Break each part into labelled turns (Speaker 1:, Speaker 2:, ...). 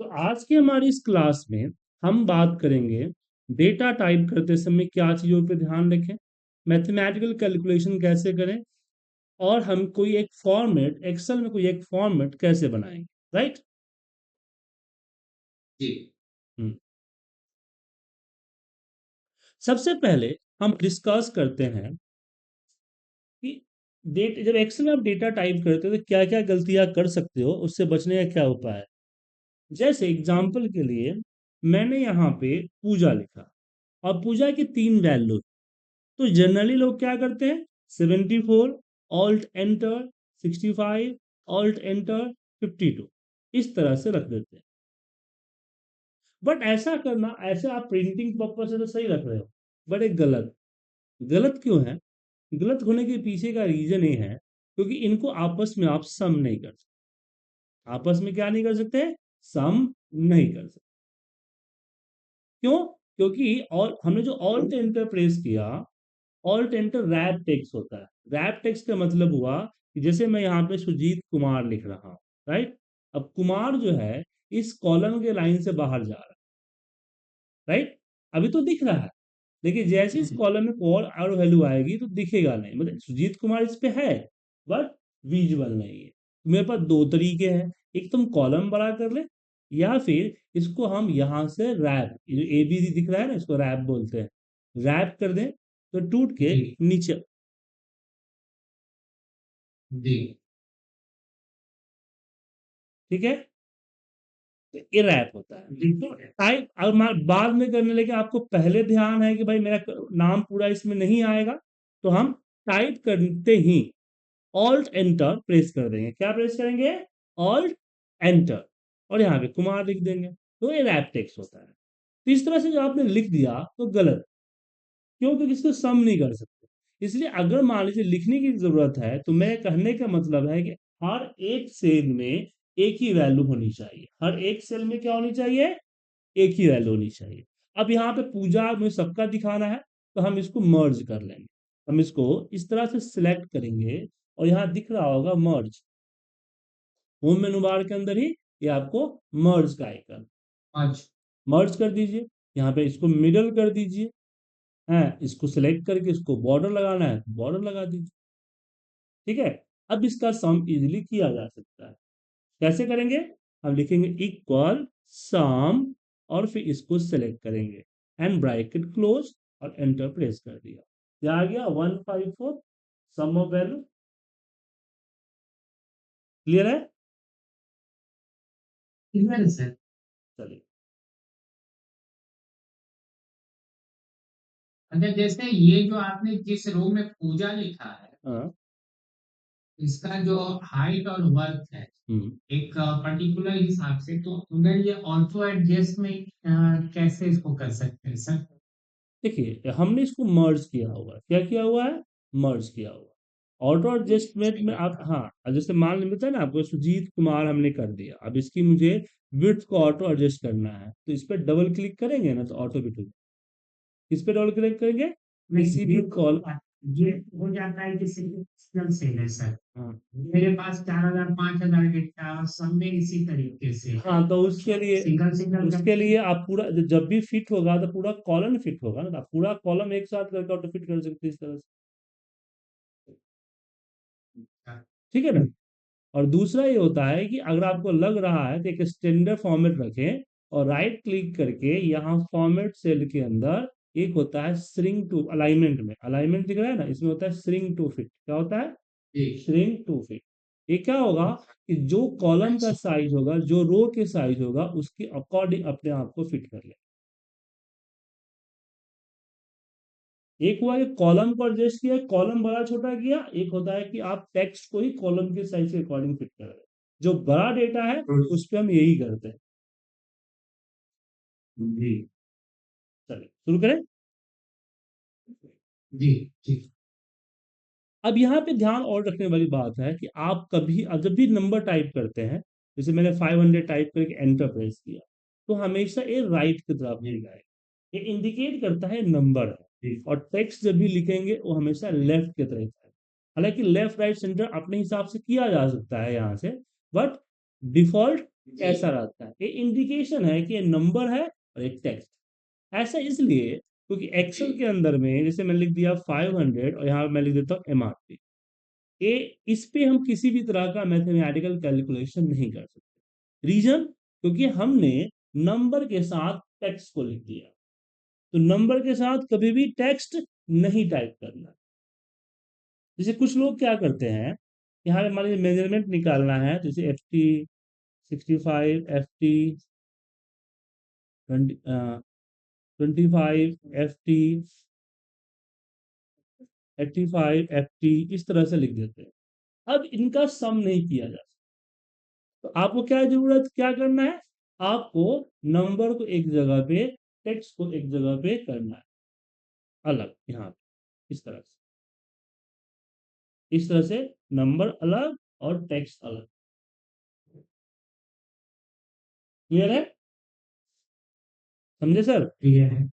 Speaker 1: तो आज की हमारी इस क्लास में हम बात करेंगे डेटा टाइप करते समय क्या चीज़ों पे ध्यान रखें, मैथमेटिकल कैलकुलेशन कैसे करें, और हम कोई एक फॉर्मेट एक्सेल में कोई एक फॉर्मेट कैसे बनाएंगे। राइट।
Speaker 2: जी।
Speaker 1: हम्म। सबसे पहले हम डिस्कस करते हैं कि डेट जब एक्सेल में आप डेटा टाइप करते हो तो क्या क्या गलतियां कर सकते हो, उससे बचने का क्या उपाय है। जैसे एग्जाम्पल के लिए मैंने यहाँ पे पूजा लिखा और पूजा की 3 वैल्यू। तो जनरली लोग क्या करते हैं, 74 ऑल्ट एंटर, 65 ऑल्ट एंटर, 52 इस तरह से रख देते हैं। बट ऐसा करना, ऐसे आप प्रिंटिंग पर्पज से तो सही रख रहे हो, बट एक गलत। गलत क्यों है? गलत होने के पीछे का रीजन ये है क्योंकि इनको आपस में आप सम नहीं कर सकते। आपस में क्या नहीं कर सकते? सम नहीं कर सकते। क्यों? क्योंकि और हमने जो ऑल्ट एंटर प्रेस किया, ऑल्ट एंटर रैप टेक्स्ट होता है। रैप टेक्स्ट का मतलब हुआ कि जैसे मैं यहाँ पे सुजीत कुमार लिख रहा हूँ, राइट। अब कुमार जो है इस कॉलम के लाइन से बाहर जा रहा है, राइट। अभी तो दिख रहा है, लेकिन जैसे इस कॉलम में कोई और वैल्यू आएगी तो दिखेगा नहीं, मतलब सुजीत कुमार इस पे है बट विजुअल नहीं है। मेरे पास दो तरीके हैं, एक तुम कॉलम बड़ा कर ले, या फिर इसको हम यहाँ से रैप, ए बी सी दिख रहा है ना, इसको रैप बोलते हैं, रैप कर दें तो टूट के
Speaker 2: जी।
Speaker 1: नीचे।
Speaker 2: जी।
Speaker 1: ठीक है, तो ये रैप होता है। तो टाइप अब बाद में करने लगे, आपको पहले ध्यान है कि भाई मेरा नाम पूरा इसमें नहीं आएगा, तो हम टाइप करते ही ऑल्ट एंटर प्रेस कर देंगे। क्या प्रेस करेंगे? ऑल्ट एंटर, और यहाँ पे कुमार लिख देंगे, तो ये रैप टेक्स्ट होता है। तो इस तरह से जो आपने लिख दिया तो गलत। क्यों? क्योंकि इसको सम नहीं कर सकते। इसलिए अगर मान लीजिए लिखने की जरूरत है तो मैं कहने का मतलब है कि हर एक सेल में एक ही वैल्यू होनी चाहिए। हर एक सेल में क्या होनी चाहिए? एक ही वैल्यू होनी चाहिए। अब यहाँ पे पूजा में सबका दिखाना है, तो हम इसको मर्ज कर लेंगे। हम इसको इस तरह से सिलेक्ट करेंगे और यहाँ दिख रहा होगा मर्ज, होम मेनू बार के अंदर ही ये आपको मर्ज का आइकन,
Speaker 2: आज।
Speaker 1: मर्ज कर दीजिए। यहाँ पे इसको मिडल कर दीजिए, है इसको सिलेक्ट करके इसको बॉर्डर लगाना है, बॉर्डर लगा दीजिए। ठीक है। अब इसका सम इजीली किया जा सकता है। कैसे करेंगे? हम लिखेंगे इक्वल सम और फिर इसको सिलेक्ट करेंगे एंड ब्रैकेट क्लोज और एंटर प्रेस कर दिया। क्या आ गया? 154 सम ऑफ वैल्यू। क्लियर है?
Speaker 2: किधर है सर?
Speaker 1: चलिए।
Speaker 2: अच्छा, जैसे ये जो आपने जिस रो में पूजा लिखा है,
Speaker 1: हाँ।
Speaker 2: इसका जो हाइट और वर्क है
Speaker 1: हम्म।
Speaker 2: एक पर्टिकुलर हिसाब से, तो उधर ये ऑटो एडजस्ट में कैसे इसको कर सकते हैं सर?
Speaker 1: देखिए हमने इसको मर्ज किया हुआ है। क्या किया हुआ है? मर्ज किया हुआ है। ऑटो एडजस्टमेंट में आप, हाँ, अब जैसे मान लेते हैं ना, आपको सुजीत कुमार हमने कर दिया, अब इसकी मुझे विड्थ को ऑटो एडजस्ट करना है, तो इस पर डबल क्लिक करेंगे ना तो ऑटो विड्थ। किस पे डबल क्लिक करेंगे? किसी भी कॉल।
Speaker 2: ये हो जाता है कि सिंगल सेल है सर।
Speaker 1: हाँ।
Speaker 2: मेरे पास 4,000 5,000 डेटा सब में इसी तरीके से है।
Speaker 1: हाँ, तो उसके लिए,
Speaker 2: सिंगल सिंगल
Speaker 1: उसके लिए आप पूरा जब भी फिट होगा तो पूरा कॉलम फिट होगा ना, तो आप पूरा कॉलम एक साथ करके ऑटो फिट कर सकते हैं इस तरह से। ठीक है ना। और दूसरा ये होता है कि अगर आपको लग रहा है तो एक स्टैंडर्ड फॉर्मेट रखें और राइट क्लिक करके यहाँ फॉर्मेट सेल के अंदर एक होता है श्रिंक टू अलाइनमेंट, में अलाइनमेंट दिख रहा है ना, इसमें होता है श्रिंक टू फिट। क्या होता है?
Speaker 2: जी।
Speaker 1: Shrink to fit. ये क्या होगा कि जो कॉलम का साइज होगा, जो रो के साइज होगा, उसके अकॉर्डिंग अपने आप को फिट कर ले। एक हुआ कि कॉलम को एडजस्ट किया, कॉलम बड़ा छोटा किया। एक होता है कि आप टेक्स्ट को ही कॉलम के साइज के अकॉर्डिंग फिट कर रहे हैं। जो बड़ा डेटा है उस पर हम यही करते हैं।
Speaker 2: जी।
Speaker 1: चलिए शुरू करें।
Speaker 2: जी। जी।
Speaker 1: अब यहाँ पे ध्यान और रखने वाली बात है कि आप कभी जब भी नंबर टाइप करते हैं, जैसे मैंने 500 टाइप करके एंटर प्रेस किया, तो हमेशा ये राइट की तरफ
Speaker 2: जी।
Speaker 1: जाएगा। ये इंडिकेट करता है नंबर है।
Speaker 2: जी।
Speaker 1: और टेक्स्ट जब भी लिखेंगे वो हमेशा लेफ्ट की तरफ है। हालांकि लेफ्ट राइट सेंटर अपने हिसाब से किया जा सकता है यहाँ से, बट डिफॉल्ट
Speaker 2: जी।
Speaker 1: ऐसा रहता है, ये इंडिकेशन है कि ये नंबर है और एक टेक्स्ट। ऐसा इसलिए क्योंकि एक्सेल के अंदर में जैसे मैंने लिख दिया 500 और यहाँ मैं लिख देता हूँ एमआरपी, ये इस पे हम किसी भी तरह का मैथमेटिकल कैलकुलेशन नहीं कर सकते। रीजन, क्योंकि हमने नंबर के साथ टेक्स्ट को लिख दिया, तो नंबर के साथ कभी भी टेक्स्ट नहीं टाइप करना। जैसे कुछ लोग क्या करते हैं, यहाँ पे मान लीजिए मेजरमेंट निकालना है, जैसे F T 65, F T 25, F T 85, F T, इस तरह से लिख देते हैं। अब इनका सम नहीं किया जा सकता, तो आपको क्या जरूरत क्या करना है, आपको नंबर को एक जगह पे, टेक्स्ट को एक जगह पे करना है अलग, यहाँ पे इस तरह से नंबर अलग और टेक्स्ट अलग। क्लियर है? समझे सर?
Speaker 2: क्लियर है।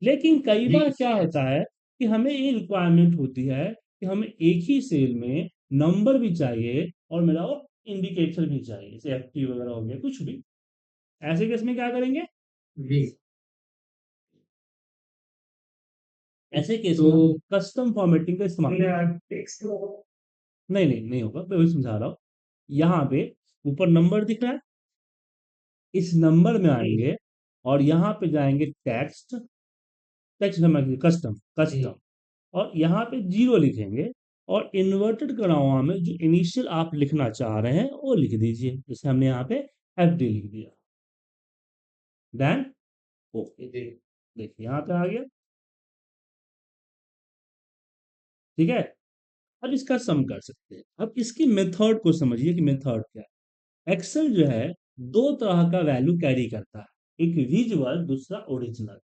Speaker 1: लेकिन कई
Speaker 2: जी।
Speaker 1: बार क्या होता है कि हमें ये रिक्वायरमेंट होती है कि हमें एक ही सेल में नंबर भी चाहिए और मेरा वो इंडिकेटर भी चाहिए, जैसे एफ टी वगैरह हो गया कुछ भी। ऐसे केस में क्या करेंगे,
Speaker 2: जी।
Speaker 1: ऐसे केस
Speaker 2: तो
Speaker 1: में हम कस्टम फॉर्मेटिंग का इस्तेमाल
Speaker 2: मेरा
Speaker 1: करेंगे।
Speaker 2: टेक्स्ट
Speaker 1: नहीं नहीं नहीं होगा, मैं वही समझा रहा हूँ। यहाँ पे ऊपर नंबर दिख रहा है, इस नंबर में आएंगे और यहाँ पे जाएंगे टेक्स्ट, टेक्स्ट नंबर कस्टम
Speaker 2: जी।
Speaker 1: कस्टम, और यहाँ पे जीरो लिखेंगे और इन्वर्टेड कराउआ में जो इनिशियल आप लिखना चाह रहे हैं वो लिख दीजिए, जैसे हमने यहाँ पे एफ डी लिख दिया, देन ओके।
Speaker 2: जी।
Speaker 1: देखिए यहाँ पे आ गया, ठीक है। अब इसका सम कर सकते हैं। अब इसकी मेथड को समझिए कि मेथड क्या है। एक्सेल जो है दो तरह का वैल्यू कैरी करता है, एक विजुअल, दूसरा ओरिजिनल।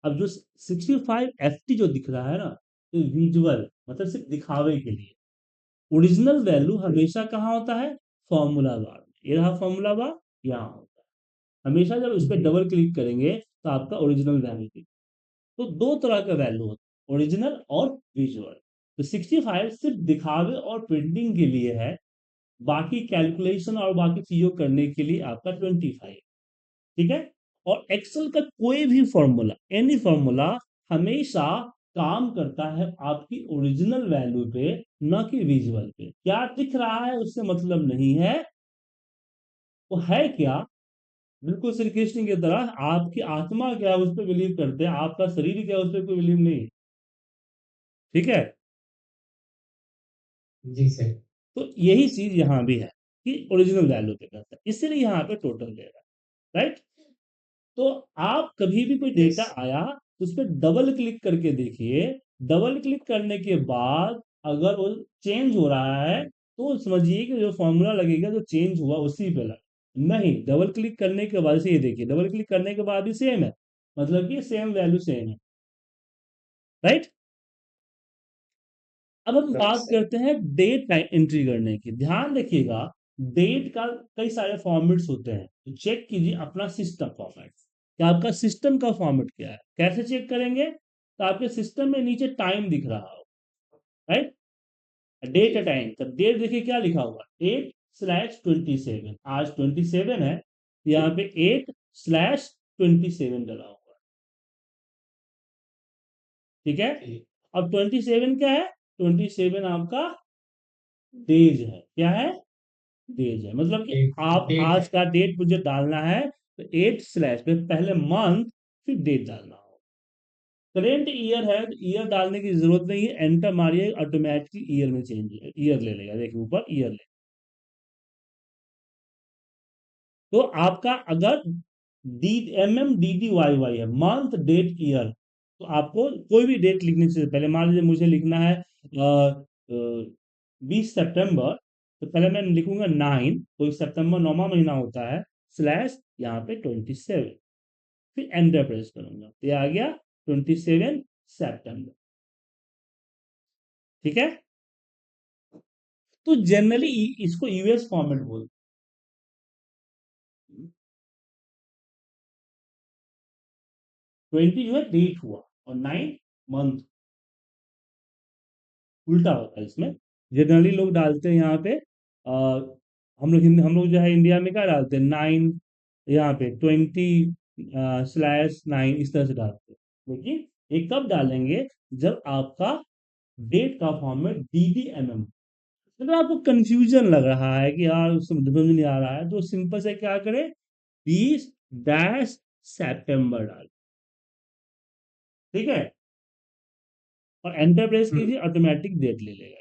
Speaker 1: अब जो 65 एफ टी जो दिख रहा है ना, ये विजुअल मतलब सिर्फ दिखावे के लिए। ओरिजिनल वैल्यू हमेशा कहाँ होता है, फॉर्मूला बार में। ये रहा फॉर्मूला बार, यहाँ होता है हमेशा। जब इस पर
Speaker 2: जी।
Speaker 1: डबल क्लिक करेंगे तो आपका ओरिजिनल वैल्यू दिखेगा। तो दो तरह का वैल्यू होता है, ओरिजिनल और विजुअल। तो 65 सिर्फ दिखावे और प्रिंटिंग के लिए है, बाकी कैलकुलेशन और बाकी चीजों करने के लिए आपका 25, ठीक है। और एक्सेल का कोई भी फॉर्मूला, एनी फॉर्मूला, हमेशा काम करता है आपकी ओरिजिनल वैल्यू पे, न कि विजुअल पे। क्या दिख रहा है उससे मतलब नहीं है, वो है क्या। बिल्कुल श्री कृष्ण की तरह आपकी आत्मा क्या है उस पर बिलीव करते हैं, आपका शरीर क्या है उस पर कोई बिलीव नहीं, ठीक है।
Speaker 2: जी सर।
Speaker 1: तो यही चीज यहां भी है कि ओरिजिनल वैल्यू पे करता है, इसीलिए यहां पे टोटल दे रहा है, राइट। तो आप कभी भी कोई
Speaker 2: यस।
Speaker 1: डेटा आया तो उस पर डबल क्लिक करके देखिए। डबल क्लिक करने के बाद अगर वो चेंज हो रहा है तो समझिए कि जो फॉर्मूला लगेगा जो चेंज हुआ उसी पे लगा। नहीं, डबल क्लिक करने के बाद से ये देखिए, डबल क्लिक करने के बाद भी सेम है, मतलब कि सेम वैल्यू सेम है, राइट। अब हम
Speaker 2: राइट
Speaker 1: बात
Speaker 2: सर।
Speaker 1: करते हैं डेट एंट्री करने की। ध्यान रखिएगा, डेट का कई सारे फॉर्मेट्स होते हैं, तो चेक कीजिए अपना सिस्टम फॉर्मेट, कि आपका सिस्टम का फॉर्मेट क्या है। कैसे चेक करेंगे, तो आपके सिस्टम में नीचे टाइम दिख रहा हो, राइट, डेट
Speaker 2: जी।
Speaker 1: टाइम। तो डेट देखिए क्या लिखा हुआ, 8/27। आज 27 है, यहाँ पे 8/27 डला हुआ है, ठीक है।
Speaker 2: जी।
Speaker 1: अब 27 क्या है, 27 आपका डेज है, क्या है, डेज है। मतलब कि
Speaker 2: डेट
Speaker 1: आप
Speaker 2: डेट
Speaker 1: आज
Speaker 2: है।
Speaker 1: का डेट मुझे डालना है, तो 8 पे पहले मंथ फिर डेट डालना हो। करेंट ईयर है तो ईयर डालने की जरूरत नहीं है, एंटर मारिए ऑटोमेटिकली ईयर में चेंज, ईयर ले लेगा, देखिए ऊपर ईयर ले। तो आपका अगर डी MMDDYY है, मंथ डेट ईयर, तो आपको कोई भी डेट लिखने से पहले, मान लीजिए मुझे लिखना है 20 सितंबर, तो पहले मैं लिखूंगा 9, कोई सितंबर 9वां महीना होता है, स्लैश यहाँ पे 27, फिर एंटर प्रेस करूंगा, तो ये आ गया 27 सितंबर, ठीक है। तो जनरली इसको यूएस फॉर्मेट बोलते 20 जो है डेट हुआ और 9 मंथ, उल्टा होता है इसमें। जनरली लोग डालते हैं यहाँ पे हम लोग जो है इंडिया में क्या डालते हैं, 9, यहाँ पे 20/9 इस तरह से डालते हैं। लेकिन ये कब डालेंगे, जब आपका डेट का फॉर्मेट DDMM। अगर आपको कंफ्यूजन लग रहा है कि यार समझ में नहीं आ रहा है, तो सिंपल से क्या करें, 20 सितंबर डाल, ठीक है, और एंटर प्रेस
Speaker 2: हम्म,
Speaker 1: कीजिए, ऑटोमेटिक डेट ले लेगा।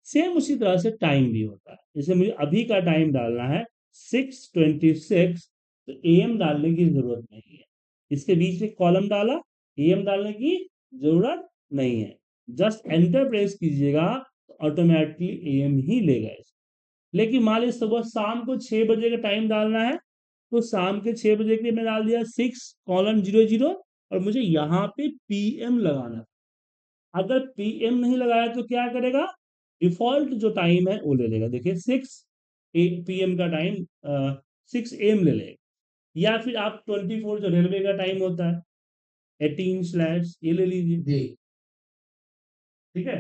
Speaker 1: सेम उसी तरह से टाइम भी होता है, जैसे मुझे अभी का टाइम डालना है 6:26, तो AM डालने की जरूरत नहीं है, इसके बीच में कॉलम डाला, AM डालने की जरूरत नहीं है, जस्ट एंटर प्रेस कीजिएगा तो ऑटोमेटिकली AM ही लेगा इसे। लेकिन मान लीजिए सुबह शाम को 6 बजे का टाइम डालना है, तो शाम के 6 बजे के लिए मैं डाल दिया 6:00, और मुझे यहाँ पे PM लगाना है। अगर PM नहीं लगाया तो क्या करेगा, डिफॉल्ट जो टाइम है वो ले लेगा, देखिए 6 PM का टाइम, 6 AM ले लेगा। या फिर आप 24 जो रेलवे का टाइम होता है, 18/ ये ले लीजिए,
Speaker 2: जी।
Speaker 1: ठीक है।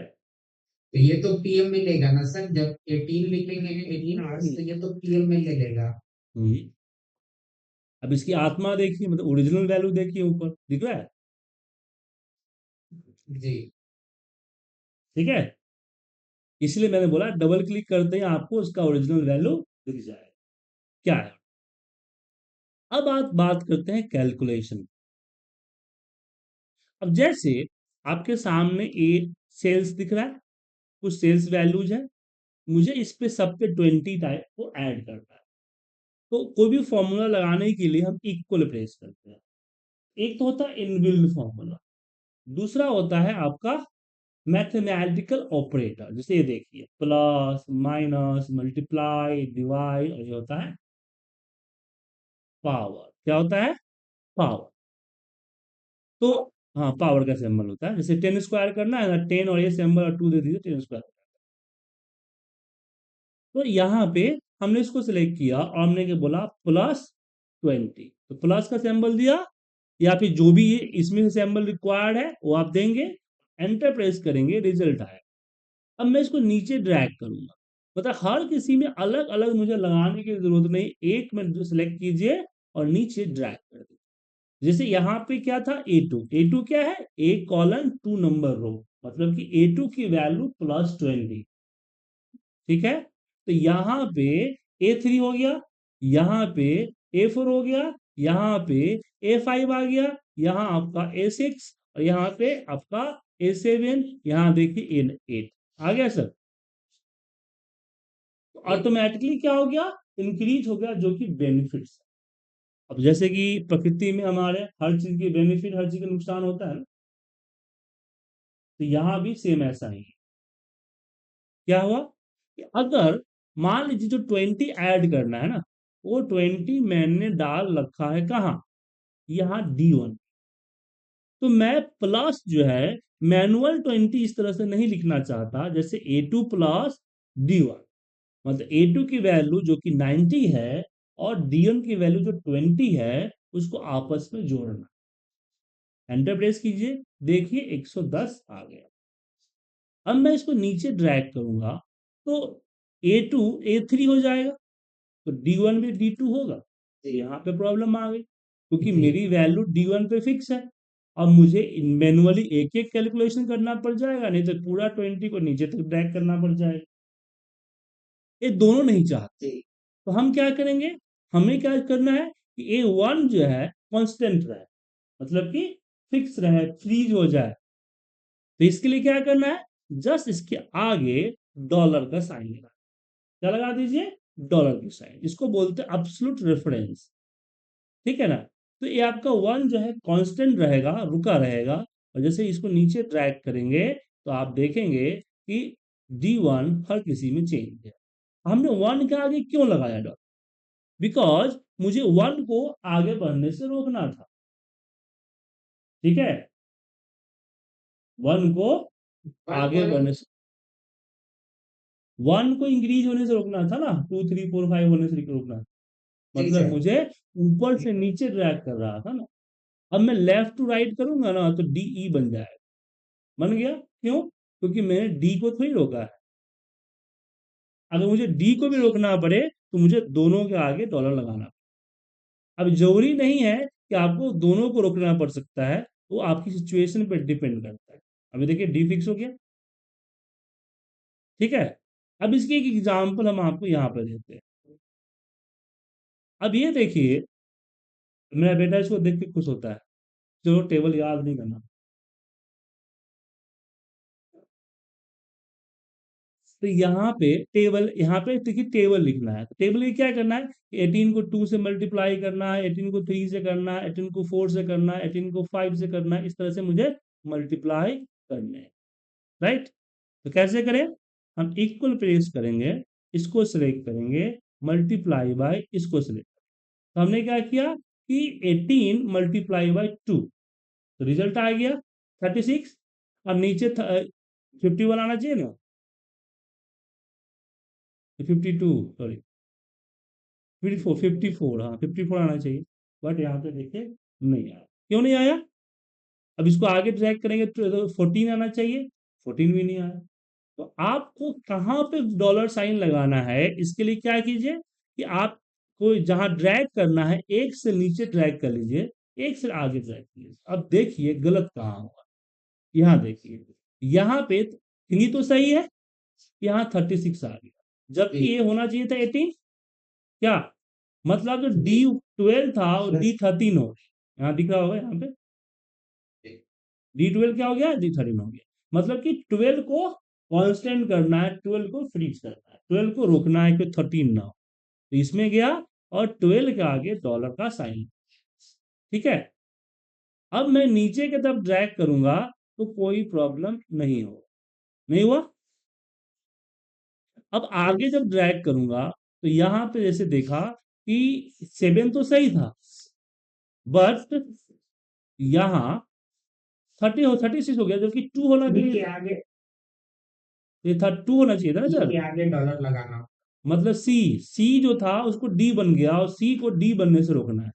Speaker 2: तो ये तो पीएम में लेगा ना सर, जब 18 लिखेंगे 18 आवर्स,
Speaker 1: हम्म,
Speaker 2: तो ये तो पीएम में ले लेगा।
Speaker 1: हम्म। अब इसकी आत्मा देखिए, मतलब ओरिजिनल वैल्यू देखिए, ऊपर दिख रहा है,
Speaker 2: जी।
Speaker 1: ठीक है। इसलिए मैंने बोला डबल क्लिक करते ही आपको उसका ओरिजिनल वैल्यू दिख जाएगा, क्या है। अब आप बात करते हैं कैलकुलेशन। अब जैसे आपके सामने ए सेल्स दिख रहा है, कुछ सेल्स वैल्यूज है, मुझे इस पे सब पे 20 टाइप को ऐड करना है। तो कोई भी फॉर्मूला लगाने के लिए हम इक्वल प्रेस करते हैं। एक तो होता है इनबिल्ड फॉर्मूला, दूसरा होता है आपका मैथमेटिकल ऑपरेटर, जैसे ये देखिए प्लस माइनस मल्टीप्लाई डिवाइड, और ये होता है पावर। क्या होता है, पावर। तो हाँ, पावर का सिंबल होता है, जैसे 10 स्क्वायर करना है ना, 10 और ये सिंबल और 2 दे दीजिए, 10 स्क्वायर। तो यहाँ पे हमने इसको सिलेक्ट किया और हमने क्या बोला, +20, तो प्लस का सिंबल दिया, या फिर जो भी इसमें से सिंबल रिक्वायर्ड है वो आप देंगे, एंटर प्रेस करेंगे, रिजल्ट आए। अब मैं इसको नीचे ड्रैग करूंगा, मतलब हर किसी में अलग अलग मुझे लगाने की जरूरत नहीं, एक में जो सिलेक्ट कीजिए और नीचे ड्रैग कर दीजिए। जैसे यहाँ पे क्या था, ए टू क्या है, A:2 नंबर रो, मतलब कि A2 की वैल्यू +20, ठीक है। तो यहाँ पे A3 हो गया, यहाँ पे A4 हो गया, यहाँ पे A5 आ गया, यहाँ आपका A6, और यहाँ पे आपका A7, यहाँ देखिए A8 आ गया सर। तो ऑटोमेटिकली क्या हो गया, इंक्रीज हो गया, जो कि बेनिफिट्स। अब जैसे कि प्रकृति में हमारे हर चीज की बेनिफिट, हर चीज का नुकसान होता है ना, तो यहाँ भी सेम ऐसा ही है। क्या हुआ कि अगर मान लीजिए जो 20 ऐड करना है ना, वो 20 मैंने डाल रखा है कहाँ, यहाँ D1, तो मैं प्लस जो है मैनुअल 20 इस तरह से नहीं लिखना चाहता, जैसे A2 प्लस D1, मतलब A2 की वैल्यू जो कि 90 है और D1 की वैल्यू जो 20 है, उसको आपस में जोड़ना। एंटर प्रेस कीजिए, देखिए 110 आ गया। अब मैं इसको नीचे ड्रैग करूंगा, तो A2 A3 हो जाएगा, तो D1 भी D2 होगा। तो यहाँ पे प्रॉब्लम आ गई, क्योंकि
Speaker 2: जी।
Speaker 1: मेरी वैल्यू D1 पे फिक्स है। अब मुझे मैनुअली एक एक कैलकुलेशन करना पड़ जाएगा, नहीं तो पूरा 20 को नीचे तक ड्रैग करना पड़ जाएगा। ये दोनों नहीं चाहते, तो हम क्या करेंगे, हमें क्या करना है कि A1 जो है कांस्टेंट रहे, मतलब कि फिक्स रहे, फ्रीज हो जाए। तो इसके लिए क्या करना है, जस्ट इसके आगे डॉलर का साइन लगा, क्या लगा दीजिए, डॉलर की साइन, इसको बोलते हैं एब्सोल्यूट रेफरेंस, ठीक है ना। तो ये आपका वन जो है कांस्टेंट रहेगा, रुका रहेगा, और जैसे इसको नीचे ड्रैग करेंगे तो आप देखेंगे कि D1 हर किसी में चेंज है। हमने वन के आगे क्यों लगाया डॉट, बिकॉज मुझे वन को आगे बढ़ने से रोकना था, ठीक है, वन को
Speaker 2: वन
Speaker 1: आगे
Speaker 2: को
Speaker 1: बढ़ने से, वन को इंक्रीज होने से रोकना था ना, 2 3 4 5 होने से रोकना था।
Speaker 2: जी
Speaker 1: मतलब
Speaker 2: सर।
Speaker 1: मुझे ऊपर से नीचे ड्रैग कर रहा था ना। अब मैं लेफ्ट टू राइट करूंगा ना, तो DE बन जाएगा, बन गया, क्यों, क्योंकि मैंने D को थोड़ी रोका है। अगर मुझे डी को भी रोकना पड़े तो मुझे दोनों के आगे डॉलर लगाना पड़े। अब जरूरी नहीं है कि आपको दोनों को रोकना पड़ सकता है, वो आपकी सिचुएशन पर डिपेंड करता है। अभी देखिए डी फिक्स हो गया, ठीक है। अब इसकी एक एग्जांपल हम आपको यहाँ पर देते हैं। अब ये देखिए, मेरा बेटा इसको देख के खुश होता है। चलो टेबल याद नहीं करना। तो यहाँ पे देखिए टेबल लिखना है। तो टेबल में क्या करना है, 18 को 2 से मल्टीप्लाई करना है, 18 को 3 से करना है, 18 को 4 से करना है, 18 को 5 से करना है। इस तरह से मुझे मल्टीप्लाई करने हैं, राइट। तो कैसे करें, हम इक्वल प्लेस करेंगे, इसको सिलेक्ट करेंगे, मल्टीप्लाई बाय इसको सिलेक्ट। तो हमने क्या किया कि 18 मल्टीप्लाई बाय 2, तो रिजल्ट आ गया 36। अब नीचे 51 आना चाहिए ना, 52, सॉरी 54, हाँ 54 आना चाहिए। बट यहाँ पे देखिए नहीं आया। क्यों नहीं आया? अब इसको आगे ड्रैग करेंगे तो 14 आना चाहिए, 14 भी नहीं आया। तो आपको कहाँ पे डॉलर साइन लगाना है, इसके लिए क्या कीजिए कि आपको जहां ड्रैग करना है, एक से नीचे ड्रैग कर लीजिए, एक से आगे ड्रैग कीजिए। अब देखिए गलत कहाँ हुआ, यहाँ देखिए, यहाँ पे 3 तो सही है, यहाँ 36 आ गया, जबकि ये होना चाहिए था 18। क्या मतलब, जो D12 था वो D13 हो गया। यहाँ दिख रहा होगा, यहाँ पे D12 क्या हो गया, D13 हो गया। मतलब कि 12 को कांस्टेंट करना है, 12 को फ्रीज करना है, 12 को रोकना है कि 13 ना हो। तो इसमें गया और 12 के आगे डॉलर का साइन, ठीक है। अब मैं नीचे की तरफ ड्रैग करूंगा तो कोई प्रॉब्लम नहीं हो, नहीं हुआ। अब आगे जब ड्रैग करूंगा तो यहां पे जैसे देखा कि 7 तो सही था, बट यहां 36 हो गया, जबकि 2 होना चाहिए, आगे ये था 2 होना चाहिए था ना सर, आगे डॉलर लगाना। मतलब सी सी जो था उसको डी बन गया, और सी को डी बनने से रोकना है।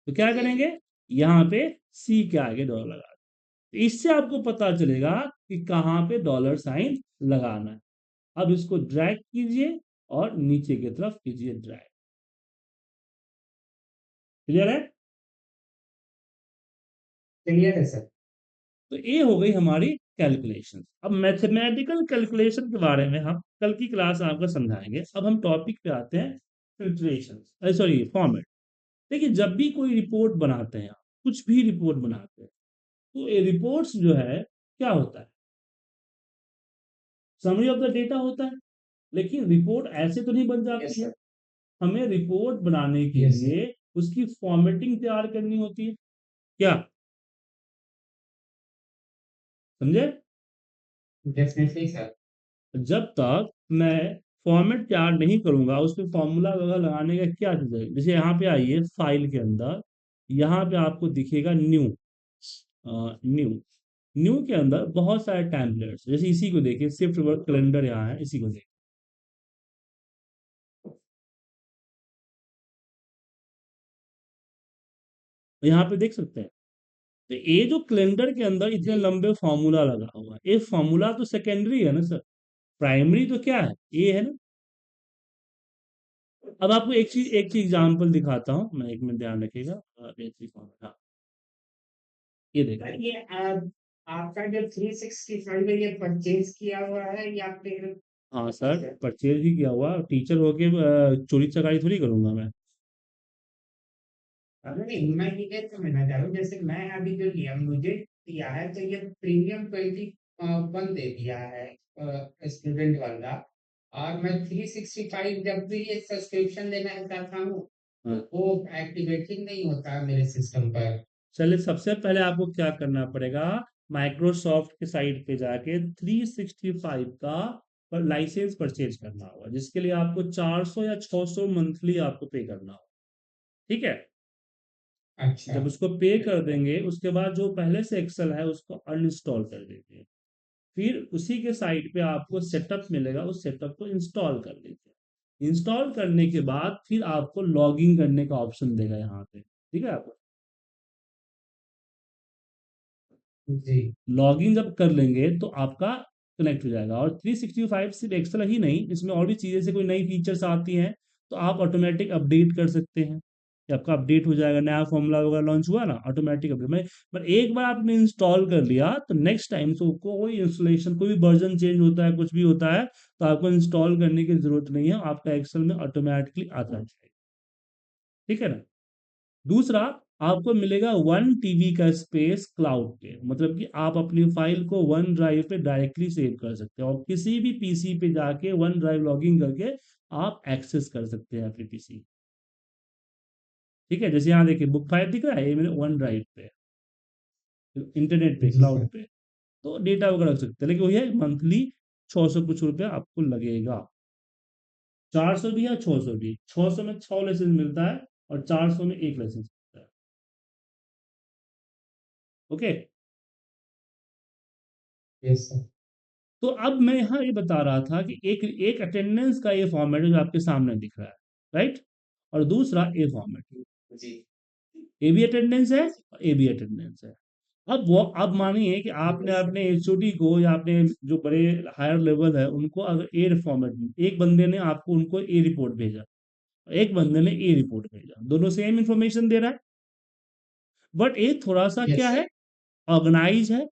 Speaker 1: तो क्या करेंगे, यहाँ पे सी के आगे डॉलर लगा, इससे आपको पता चलेगा कि कहाँ पे डॉलर साइन लगाना है। अब इसको ड्रैग कीजिए और नीचे की तरफ कीजिए ड्रैग। क्लियर है? क्लियर है सर। तो ये हो गई हमारी कैलकुलेशन। अब मैथमेटिकल कैलकुलेशन के बारे में हम कल की क्लास आपको समझाएंगे। अब हम टॉपिक पे आते हैं, फिल्ट्रेशन, सॉरी फॉर्मेट। देखिए जब भी कोई रिपोर्ट बनाते हैं आप, कुछ भी रिपोर्ट बनाते हैं, तो ये रिपोर्ट्स जो है क्या होता है, समरी ऑफ द डेटा होता है। लेकिन रिपोर्ट ऐसे तो नहीं बन जाती है, हमें रिपोर्ट बनाने के लिए उसकी फॉर्मेटिंग तैयार करनी होती है। क्या समझे? Definitely sir. जब तक मैं फॉर्मेट तैयार नहीं करूंगा, उसमें फॉर्मूला वगैरह लगाने का क्या चीज है। जैसे यहाँ पे आइए फाइल के अंदर, यहाँ पे आपको दिखेगा न्यू, न्यू न्यू के अंदर बहुत सारे टेम्पलेट्स, जैसे इसी को देखिए, शिफ्ट वर्क कैलेंडर यहाँ है, इसी को देखिए, यहाँ पे देख सकते हैं। तो ये जो कैलेंडर के अंदर इतने लंबे फॉर्मूला लगा हुआ है, ये फॉर्मूला तो सेकेंडरी है ना सर, प्राइमरी तो क्या है, ये है ना। अब आपको एक चीज एग्जांपल दिखाता हूँ मैं, एक मिनट ध्यान रखिएगा। हाँ, ये देखो, ये आपका जो 365 है, ये परचेज किया हुआ है या फिर? हाँ सर, परचेज ही किया हुआ, टीचर होके चोरी चकारी थोड़ी करूंगा मैं। अरे नहीं, मैं ये समझना चाह रहा हूँ, जैसे मैं अभी जो लिया मुझे दिया है, तो ये प्रीमियम 21 दे दिया है स्टूडेंट वाला, और मैं 365 जब भी ये सब्सक्रिप्शन लेना चाहता हूँ, हाँ, वो एक्टिवेट ही नहीं होता मेरे सिस्टम पर। चलिए सबसे पहले आपको क्या करना पड़ेगा, माइक्रोसॉफ्ट के साइट पे जाके 365 का पर लाइसेंस परचेज करना होगा, जिसके लिए आपको 400 या 600 मंथली आपको पे करना होगा, ठीक है। अच्छा, जब उसको पे कर देंगे, उसके बाद जो पहले से एक्सेल है उसको अनइंस्टॉल कर देंगे। फिर उसी के साइट पे आपको सेटअप मिलेगा, उस सेटअप को इंस्टॉल कर लीजिए। इंस्टॉल करने के बाद फिर आपको लॉगिन करने का ऑप्शन देगा यहाँ पे, ठीक है। आपको जी लॉगिन जब कर लेंगे तो आपका कनेक्ट हो जाएगा। और 365 सिर्फ एक्सेल ही नहीं, इसमें और भी चीज़ें से कोई नई फीचर्स आती हैं तो आप ऑटोमेटिक अपडेट कर सकते हैं कि आपका अपडेट हो जाएगा। नया फॉर्मूला वगैरह लॉन्च हुआ ना, ऑटोमेटिक अपडेट में। पर एक बार आपने इंस्टॉल कर लिया तो नेक्स्ट टाइम से कोई इंस्टॉलेशन, कोई भी वर्जन चेंज होता है, कुछ भी होता है, तो आपको इंस्टॉल करने की जरूरत नहीं है, आपका एक्सेल में ऑटोमेटिकली आता है। ठीक है ना। दूसरा, आपको मिलेगा 1 TB का स्पेस क्लाउड पे, मतलब कि आप अपनी फाइल को वन ड्राइव पे डायरेक्टली सेव कर सकते हो और किसी भी पीसी पे जाके वन ड्राइव लॉगिन करके आप एक्सेस कर सकते हैं अपनी पीसी। ठीक है, जैसे यहाँ देखिए बुक फाइल दिख रहा है, ये मेरे वन ड्राइव पे, इंटरनेट पे,
Speaker 2: जी
Speaker 1: क्लाउड
Speaker 2: सर।
Speaker 1: पे। तो डेटा वगैरह रख सकते हैं, लेकिन वही है मंथली 600 कुछ रुपया आपको लगेगा। 400 भी है, 600 भी। 600 में 6 लाइसेंस मिलता है और 400 में एक लाइसेंस मिलता है। ओके।
Speaker 2: Yes sir.
Speaker 1: तो अब मैं यहाँ ये बता रहा था कि एक एक अटेंडेंस का ये फॉर्मेट है जो आपके सामने दिख रहा है, राइट। और दूसरा ए फॉर्मेट,
Speaker 2: जी।
Speaker 1: ए बी अटेंडेंस है और ए बी अटेंडेंस है। अब मानिए कि आपने अपने एचओडी को या अपने जो बड़े हायर लेवल है उनको अगर ए फॉर्मेट में, एक बंदे ने आपको उनको ए रिपोर्ट भेजा, एक बंदे ने ए रिपोर्ट भेजा, दोनों सेम इंफॉर्मेशन दे रहा है, बट ये थोड़ा सा
Speaker 2: यस
Speaker 1: क्या
Speaker 2: सर।
Speaker 1: है, ऑर्गेनाइज है,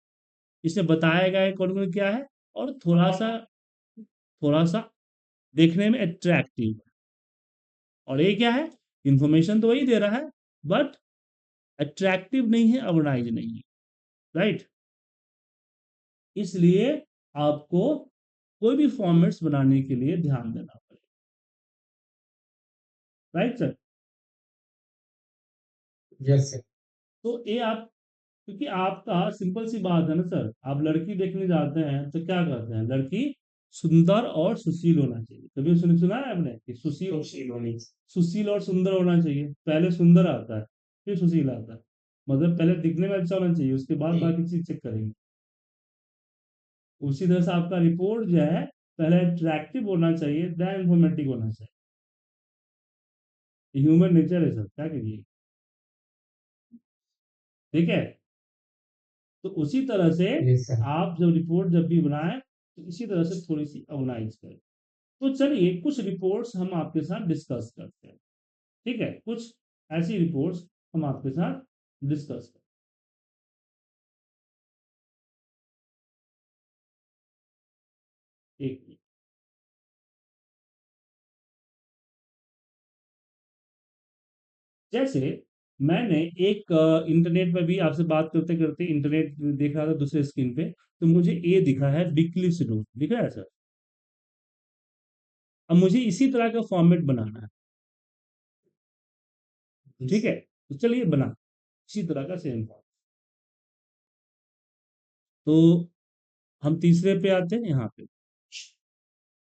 Speaker 1: इसमें बताया गया है कौन कौन क्या है, और थोड़ा सा देखने में अट्रैक्टिव है। और ये क्या है, इंफॉर्मेशन तो वही दे रहा है, बट अट्रैक्टिव नहीं है, ऑर्गेनाइज नहीं है, राइट। इसलिए आपको कोई भी फॉर्मेट्स बनाने के लिए ध्यान देना पड़ेगा, राइट सर।
Speaker 2: Yes sir.
Speaker 1: तो ये आप, क्योंकि आपका सिंपल सी बात है ना सर, आप लड़की देखने जाते हैं तो क्या कहते हैं, लड़की सुंदर और सुशील होना चाहिए। कभी सुना है आपने कि सुशील,
Speaker 2: सुशील होनी।
Speaker 1: सुशील और सुंदर होना चाहिए। पहले सुंदर आता है, फिर सुशील आता है। मतलब पहले दिखने में अच्छा होना चाहिए, उसके बाद
Speaker 2: जी।
Speaker 1: बाकी चीज चेक करेंगे। उसी तरह से आपका रिपोर्ट जो है, पहले अट्रैक्टिव होना चाहिए, देन इंफॉर्मेटिव होना चाहिए। ह्यूमन नेचर है सर, क्या करिए। ठीक है। तो उसी तरह से
Speaker 2: यस सर।
Speaker 1: आप जब रिपोर्ट जब भी बनाएं तो इसी तरह से थोड़ी सी ऑर्गेनाइज करें। तो चलिए कुछ रिपोर्ट्स हम आपके साथ डिस्कस करते हैं। ठीक है, कुछ ऐसी रिपोर्ट्स हम आपके साथ डिस्कस करते हैं। एक मिनट। जैसे मैंने एक इंटरनेट पर भी आपसे बात करते करते इंटरनेट देख रहा था दूसरे स्क्रीन पे, तो मुझे ये दिखा है वीकली शेड्यूल, दिख रहा है सर। अब मुझे इसी तरह का फॉर्मेट बनाना है। ठीक है, तो चलिए बना इसी तरह का सेम फॉर्म। तो हम तीसरे पे आते हैं, यहाँ पे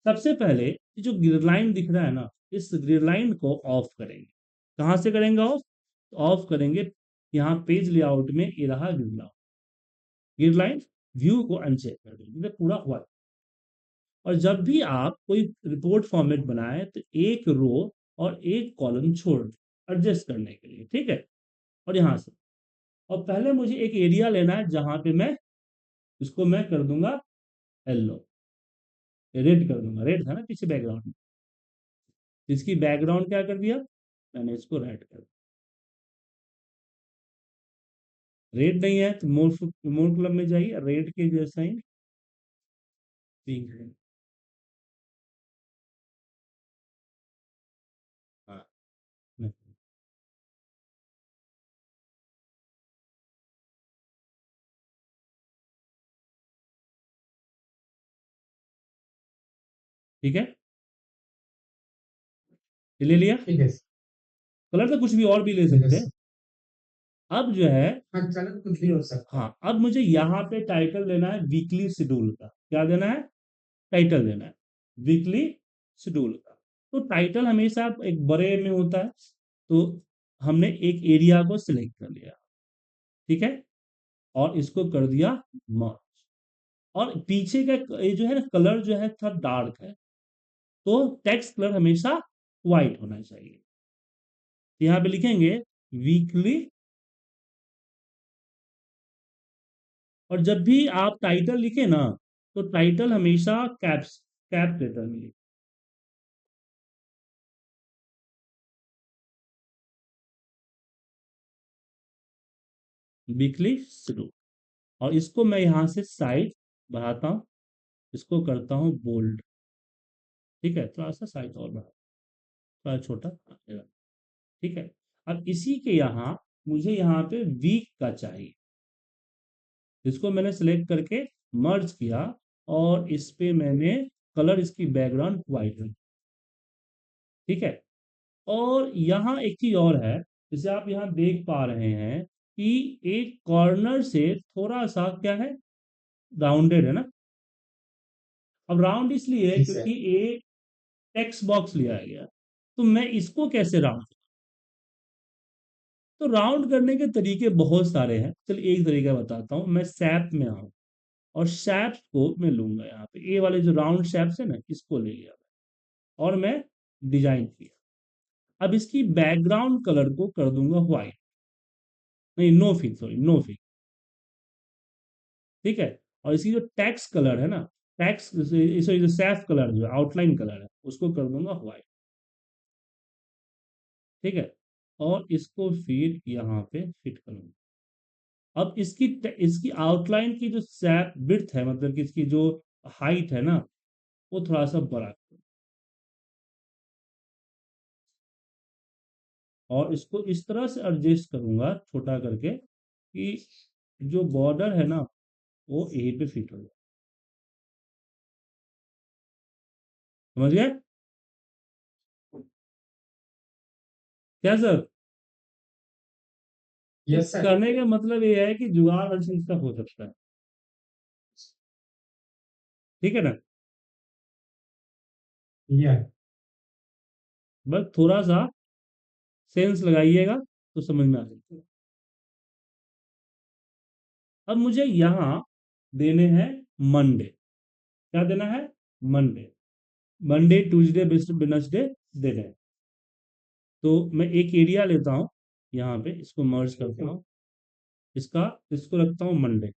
Speaker 1: सबसे पहले ये जो ग्रिड लाइन दिख रहा है ना, इस ग्रिड लाइन को ऑफ करेंगे। कहाँ से करेंगे ऑफ, तो ऑफ करेंगे यहाँ पेज लेआउट में, ये रहा ग्रिड लाइन, व्यू को अनचेक कर देंगे, तो पूरा हुआ। और जब भी आप कोई रिपोर्ट फॉर्मेट बनाए तो एक रो और एक कॉलम छोड़ एडजस्ट करने के लिए, ठीक है। और यहाँ से, और पहले मुझे एक एरिया लेना है जहां पे मैं इसको मैं कर दूंगा येलो, रेड कर दूंगा, रेड था ना पीछे बैकग्राउंड में, तो इसकी बैकग्राउंड क्या कर दिया, मैंने इसको रेड कर दिया। रेड नहीं है तो मोर क्लब में जाइए, रेड के जैसा ही पिंक है। हाँ, नहीं, ठीक है, ये ले लिया।
Speaker 2: ठीक है सर।
Speaker 1: कलर तो कुछ भी और भी ले सकते
Speaker 2: यस।
Speaker 1: हैं। अब जो है,
Speaker 2: हाँ, चलो कुछ भी हो सकता है।
Speaker 1: हाँ, अब मुझे यहाँ पे टाइटल देना है वीकली शेड्यूल का। क्या देना है, टाइटल देना है वीकली शेड्यूल का। तो टाइटल हमेशा एक बड़े में होता है, तो हमने एक एरिया को सिलेक्ट कर लिया, ठीक है, और इसको कर दिया मर्ज। और पीछे का ये जो है ना कलर जो है थोड़ा डार्क है, तो टेक्स्ट कलर हमेशा व्हाइट होना चाहिए। तो यहाँ पे लिखेंगे वीकली, और जब भी आप टाइटल लिखे ना, तो टाइटल हमेशा कैप लेटर में लिखो। Weekly schedule. और इसको मैं यहाँ से साइज बढ़ाता हूँ, इसको करता हूँ बोल्ड। ठीक है, थोड़ा सा साइज और बढ़ा, थोड़ा छोटा आ जाएगा। ठीक है। अब इसी के यहाँ मुझे यहाँ पे वीक का चाहिए, इसको मैंने सेलेक्ट करके मर्ज किया, और इस पे मैंने कलर इसकी बैकग्राउंड व्हाइट रखी। ठीक है। और यहाँ एक चीज और है, जैसे आप यहाँ देख पा रहे हैं कि एक कॉर्नर से थोड़ा सा क्या है, राउंडेड है ना। अब राउंड इसलिए है
Speaker 2: जी सर।
Speaker 1: क्योंकि एक टेक्स्ट बॉक्स लिया गया, तो मैं इसको कैसे राउंड, तो राउंड करने के तरीके बहुत सारे हैं। चलिए एक तरीका बताता हूँ, मैं सैप में आऊँ और शैप्स को मैं लूंगा, यहाँ पे ये वाले जो राउंड शैप्स है ना, इसको ले लिया और मैं डिजाइन किया। अब इसकी बैकग्राउंड कलर को कर दूंगा व्हाइट, नहीं no fill, sorry no fill. ठीक है। और इसकी जो टैक्स कलर है ना, टैक्स सॉरी जो सैफ कलर जो आउटलाइन कलर है, उसको कर दूंगा व्हाइट। ठीक है। और इसको फिर यहाँ पे फिट करूंगा। अब इसकी आउटलाइन की जो सैप विड्थ है, मतलब कि इसकी जो हाइट है ना, वो थोड़ा सा बड़ा करूं। और इसको इस तरह से एडजस्ट करूंगा छोटा करके कि जो बॉर्डर है ना, वो ए पे फिट हो जाए। समझ गए क्या सर? तो
Speaker 2: यस सर।
Speaker 1: करने का मतलब ये है कि जुगाड़ हर चीज का हो सकता है। ठीक है ना।
Speaker 2: या
Speaker 1: बस थोड़ा सा सेंस लगाइएगा तो समझ में आ सकता है। अब मुझे यहाँ देने हैं मंडे। क्या देना है? मंडे। मंडे ट्यूसडे वेडनेसडे देने हैं। तो मैं एक एरिया लेता हूँ, यहाँ पे इसको मर्ज करता हूँ, इसको रखता हूँ मंडे।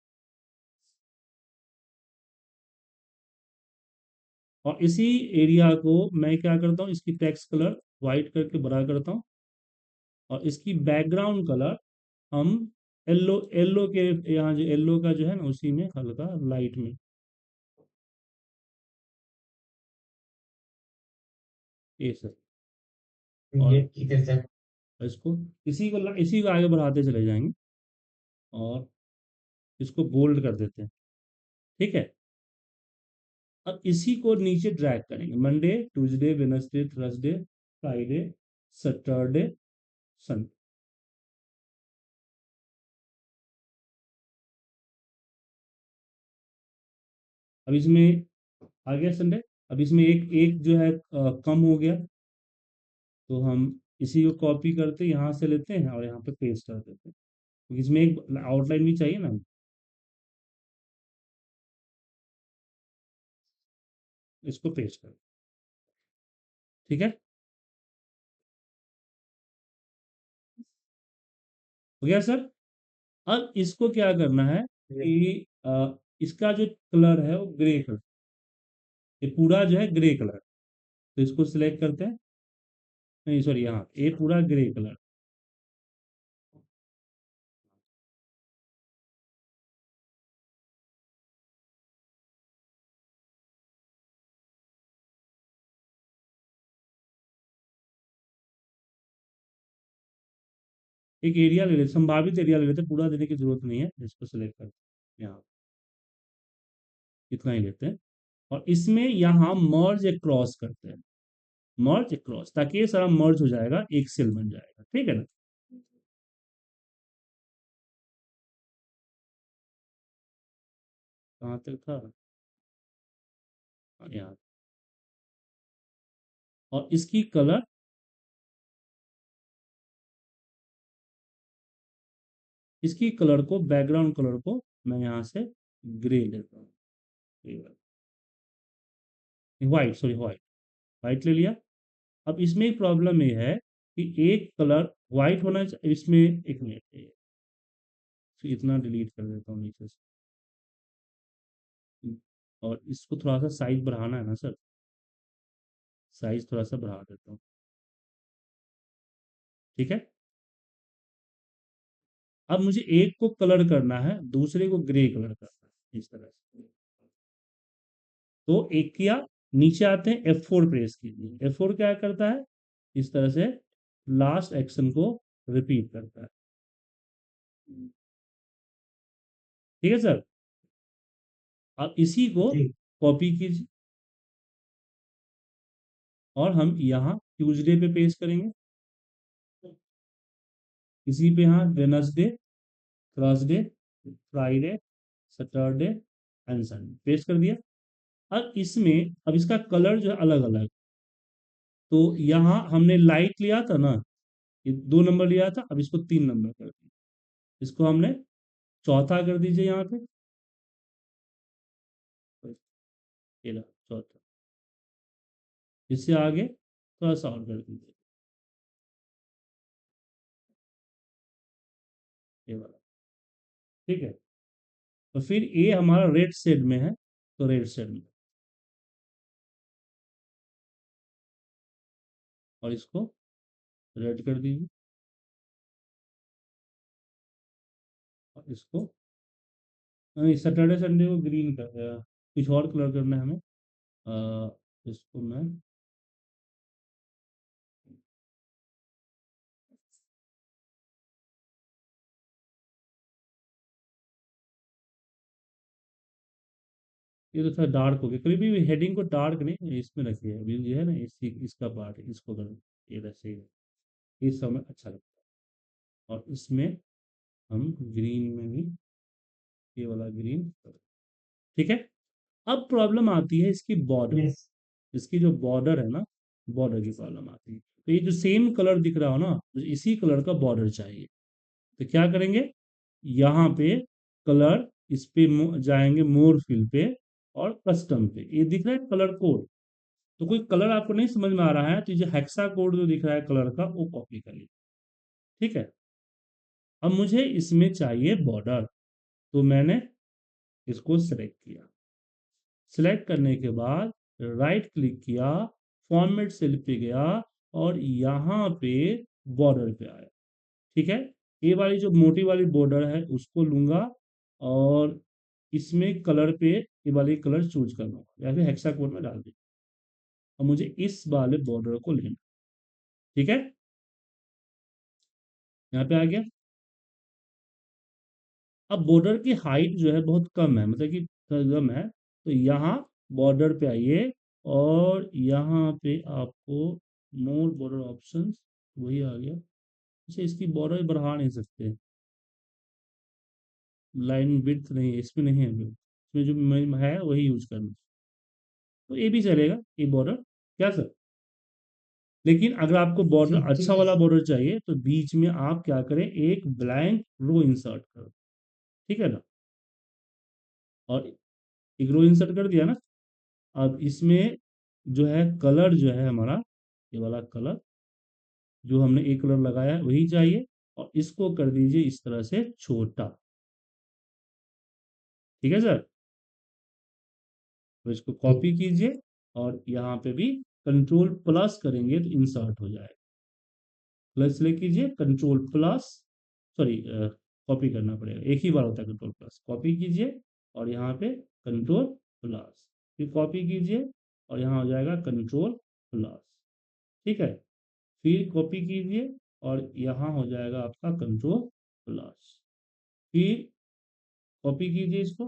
Speaker 1: और इसी एरिया को मैं क्या करता हूँ, इसकी टेक्स्ट कलर व्हाइट करके बड़ा करता हूँ, और इसकी बैकग्राउंड कलर हम येलो, येलो के यहाँ जो येलो का जो है ना, उसी में हल्का लाइट में। ये सर।
Speaker 2: ये
Speaker 1: और
Speaker 2: ठीक है सर।
Speaker 1: इसको इसी को आगे बढ़ाते चले जाएंगे, और इसको बोल्ड कर देते हैं। ठीक है। अब इसी को नीचे ड्रैग करेंगे, Monday Tuesday Wednesday Thursday Friday Saturday Sunday. अब इसमें आ गया संडे। अब इसमें एक एक जो है कम हो गया, तो हम इसी को कॉपी करते यहाँ से लेते हैं और यहाँ पे पेस्ट कर देते हैं, क्योंकि इसमें एक आउटलाइन भी चाहिए ना। इसको पेस्ट कर। ठीक है, हो गया सर। अब इसको क्या करना है कि इसका जो कलर है वो ग्रे कलर, ये पूरा जो है ग्रे कलर, तो इसको सिलेक्ट करते हैं, नहीं सॉरी, यहाँ ये पूरा ग्रे कलर। एक एरिया ले लेते, संभावित एरिया ले लेते, पूरा देने की जरूरत नहीं है, इसको सिलेक्ट करते हैं यहाँ, इतना ही लेते हैं। और इसमें यहाँ मर्ज क्रॉस करते हैं, मर्ज क्रॉस, ताकि ये सारा मर्ज हो जाएगा, एक सेल बन जाएगा। ठीक है ना। कहाँ तक था? यहाँ। और इसकी कलर, इसकी कलर को, बैकग्राउंड कलर को मैं यहाँ से ग्रे लेता हूँ, व्हाइट, सॉरी व्हाइट, व्हाइट ले लिया। अब इसमें एक प्रॉब्लम ये है कि एक कलर व्हाइट होना चाहिए इसमें, एक मिनट, तो इतना डिलीट कर देता हूँ नीचे से। और इसको थोड़ा सा साइज बढ़ाना है ना सर, साइज थोड़ा सा बढ़ा देता हूँ। ठीक है, अब मुझे एक को कलर करना है, दूसरे को ग्रे कलर करना है, इस तरह से। तो एक किया, नीचे आते हैं F4 प्रेस कीजिए। F4 क्या करता है, इस तरह से लास्ट एक्शन को रिपीट करता है। ठीक है सर, अब इसी को
Speaker 2: जी
Speaker 1: कॉपी कीजिए और हम यहाँ ट्यूसडे पे पेस्ट करेंगे, इसी पे यहाँ Wednesday, Thursday, Friday, Saturday and Sunday paste कर दिया। अब इसमें अब इसका कलर जो है अलग अलग, तो यहाँ हमने लाइट लिया था ना, ये 2 नंबर लिया था, अब इसको 3 नंबर कर दिया, इसको हमने चौथा कर दीजिए यहाँ पे, ये रहा चौथा। इससे आगे थोड़ा सा और कर दीजिए, ये वाला। ठीक है, तो फिर ये हमारा रेड शेड में है, तो रेड शेड में, और इसको रेड कर दीजिए, और इसको सैटरडे संडे को ग्रीन कर, कुछ और कलर करना है हमें। इसको मैं ये तो थोड़ा डार्क हो गया, कभी भी हेडिंग को डार्क नहीं इसमें रखिए, अभी ये है ना इसका पार्ट है, इसको कर, ये वैसे ही है, इस समय अच्छा लगता है। और इसमें हम ग्रीन में भी ये वाला ग्रीन, ठीक है। अब प्रॉब्लम आती है इसकी बॉर्डर,
Speaker 2: यस
Speaker 1: इसकी जो बॉर्डर है ना, बॉर्डर की प्रॉब्लम आती है। तो ये जो सेम कलर दिख रहा हो ना, मुझे इसी कलर का बॉर्डर चाहिए। तो क्या करेंगे, यहाँ पे कलर, इस पे जाएंगे मोर फिल पे, और कस्टम पे, ये दिख रहा है कलर कोड। तो कोई कलर आपको नहीं समझ में आ रहा है तो ये हेक्सा कोड जो दिख रहा है कलर का, वो कॉपी कर लीजिए। ठीक है, अब मुझे इसमें चाहिए बॉर्डर, तो मैंने इसको सेलेक्ट किया। सिलेक्ट करने के बाद राइट क्लिक किया, फॉर्मेट सेल पे गया, और यहाँ पे बॉर्डर पे आया। ठीक है, ये वाली जो मोटी वाली बॉर्डर है उसको लूंगा, और इसमें कलर पे ये वाली कलर चूज कर लूंगा, या फिर हेक्सा कोड में डाल दूंगा, और मुझे इस वाले बॉर्डर को लेना। ठीक है, यहाँ पे आ गया। अब बॉर्डर की हाइट जो है बहुत कम है, मतलब कि कम है, तो यहाँ बॉर्डर पे आइए, और यहाँ पे आपको मोर बॉर्डर ऑप्शंस, वही आ गया। अच्छा, इसकी बॉर्डर बढ़ा नहीं सकते, लाइन विड्थ नहीं है इसमें, नहीं है अभी, इसमें जो है वही यूज करना, तो ये भी चलेगा ये बॉर्डर, क्या सर। लेकिन अगर आपको
Speaker 2: जी
Speaker 1: बॉर्डर अच्छा
Speaker 2: ठीक है
Speaker 1: वाला
Speaker 2: सर
Speaker 1: बॉर्डर चाहिए तो बीच में आप क्या करें, एक ब्लैंक रो इंसर्ट करो। ठीक है ना, और एक रो इंसर्ट कर दिया ना। अब इसमें जो है कलर जो है हमारा, ये वाला कलर जो हमने एक कलर लगाया है वही चाहिए, और इसको कर दीजिए इस तरह से छोटा। ठीक है सर, तो इसको
Speaker 2: ठीक
Speaker 1: कॉपी कीजिए, और यहाँ पे भी कंट्रोल प्लस करेंगे तो इंसर्ट हो जाएगा। प्लस सेलेक्ट कीजिए, कंट्रोल प्लस, सॉरी, कॉपी करना पड़ेगा, एक ही बार होता है कंट्रोल प्लस, कॉपी कीजिए, और यहाँ पे कंट्रोल प्लस, फिर कॉपी कीजिए, और यहाँ हो जाएगा कंट्रोल प्लस। ठीक है, फिर कॉपी कीजिए, और यहाँ हो जाएगा आपका कंट्रोल प्लस, फिर कॉपी कीजिए इसको,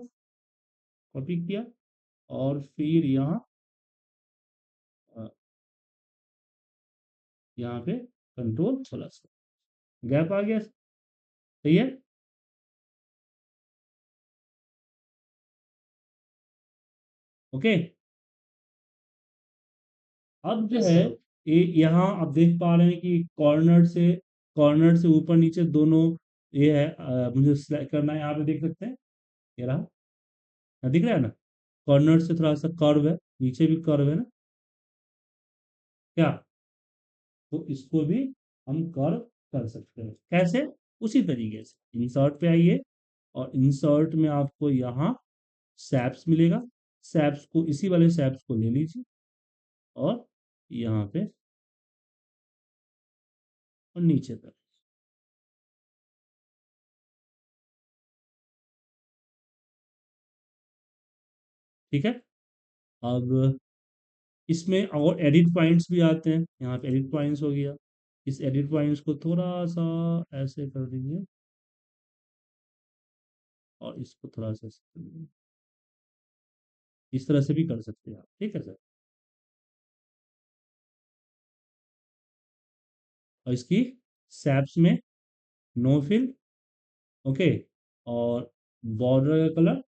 Speaker 1: कॉपी किया, और फिर अ, यहाँ पे कंट्रोल प्लस, गैप आ गया, सही है। ओके, अब जो
Speaker 2: यस
Speaker 1: है,
Speaker 2: सर
Speaker 1: ये यहाँ आप देख पा रहे हैं कि कॉर्नर से ऊपर नीचे दोनों, ये है, मुझे सिलेक्ट करना है, यहाँ पे देख सकते हैं, ये रहा, दिख रहा है ना, कॉर्नर से थोड़ा सा कर्व है, नीचे भी कर्व है ना, क्या, तो इसको भी हम कर्व कर सकते हैं, कैसे, उसी तरीके से इंसर्ट पे आइए, और इंसर्ट में आपको यहाँ सैप्स मिलेगा, सैप्स को, इसी वाले सैप्स को ले लीजिए और यहाँ पे और नीचे तक, ठीक है। अब इसमें और एडिट पॉइंट्स भी आते हैं, यहाँ पे एडिट पॉइंट्स हो गया। इस एडिट पॉइंट्स को थोड़ा सा ऐसे कर दीजिए और इसको थोड़ा सा ऐसे कर दीजिए। इस तरह से भी कर सकते हैं आप, ठीक है सर। और इसकी सैप्स में नो फिल, ओके। और बॉर्डर का कलर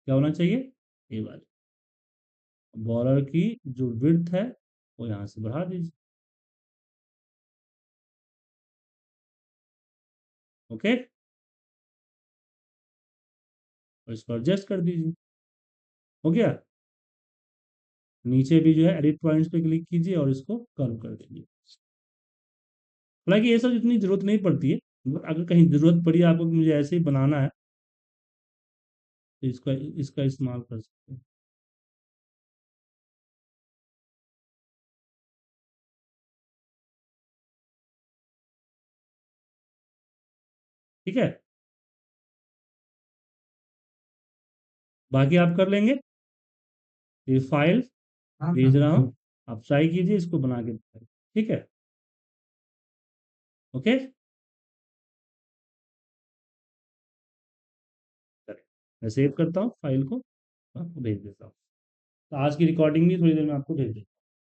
Speaker 1: क्या होना चाहिए, ये वाला। बॉर्डर की जो विड्थ है वो यहाँ से बढ़ा दीजिए, ओके। और इसको एडजस्ट कर दीजिए, हो गया। नीचे भी जो है एडिट पॉइंट्स पे क्लिक कीजिए और इसको कर्व कर दीजिए। हालांकि ये सब इतनी जरूरत नहीं पड़ती है, बट अगर कहीं जरूरत पड़ी आपको कि मुझे ऐसे ही बनाना है तो इसका इसका इस्तेमाल कर सकते हैं, ठीक है। बाकी आप कर लेंगे। ये फाइल
Speaker 2: हाँ
Speaker 1: भेज रहा
Speaker 2: हाँ।
Speaker 1: हूँ, आप ट्राई कीजिए इसको बना के दिखाइए, ठीक है, ओके। मैं सेव करता हूँ फाइल को, आपको भेज देता हूँ। तो आज की रिकॉर्डिंग भी थोड़ी देर में आपको भेज देता हूँ।